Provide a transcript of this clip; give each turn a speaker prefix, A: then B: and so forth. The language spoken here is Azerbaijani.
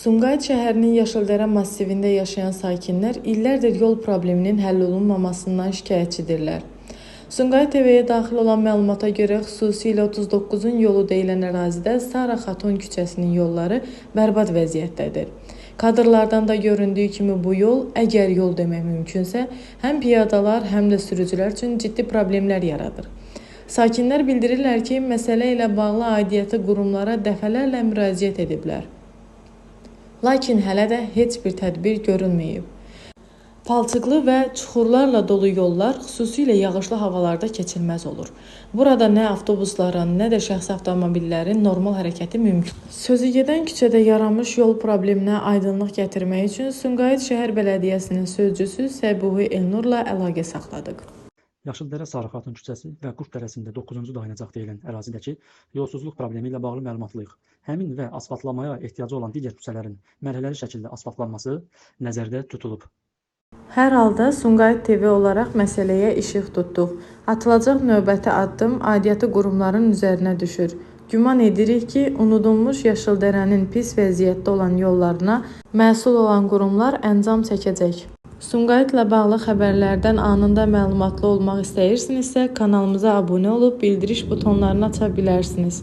A: Sumqayıt şəhərinin Yaşıldərə massivində yaşayan sakinlər illərdir yol probleminin həll olunmamasından şikayətçidirlər. Sumqayıt TV-yə daxil olan məlumata görə xüsusilə 39-un yolu deyilən ərazidə Sara Xatun küçəsinin yolları bərbad vəziyyətdədir. Kadrlardan da göründüyü kimi bu yol, əgər yol demək mümkünsə, həm piyadalar, həm də sürücülər üçün ciddi problemlər yaradır. Sakinlər bildirirlər ki, məsələ ilə bağlı aidiyyəti qurumlara dəfələrlə müraciət ediblər. Lakin hələ də heç bir tədbir görülməyib. Palçıqlı və çuxurlarla dolu yollar xüsusilə yağışlı havalarda keçilməz olur. Burada nə avtobusların, nə də şəxsi avtomobillərin normal hərəkəti mümkün. Sözügedən küçədə yaranmış yol probleminə aydınlıq gətirmək üçün Sumqayıt şəhər bələdiyyəsinin sözcüsü Səbuhi Elnurla əlaqə saxladıq.
B: Yaşıldərə Sarı Xatun küçəsi və Qurd dərəsində 9-cu dayanacaq deyilən ərazidəki yolsuzluq problemi ilə bağlı məlumatlıyıq. Həmin və asfaltlamaya ehtiyacı olan digər küçələrin mərhələli şəkildə asfaltlanması nəzərdə tutulub.
A: Hər halda Sumqayıt TV olaraq məsələyə işıq tutduq. Atılacaq növbəti addım aidiyyəti qurumların üzərinə düşür. Güman edirik ki, unudulmuş Yaşıldərənin pis vəziyyətdə olan yollarına məsul olan qurumlar əncam çəkəcək. Sumqayıtla bağlı xəbərlərdən anında məlumatlı olmaq istəyirsinizsə, kanalımıza abunə olub bildiriş butonlarını aça bilərsiniz.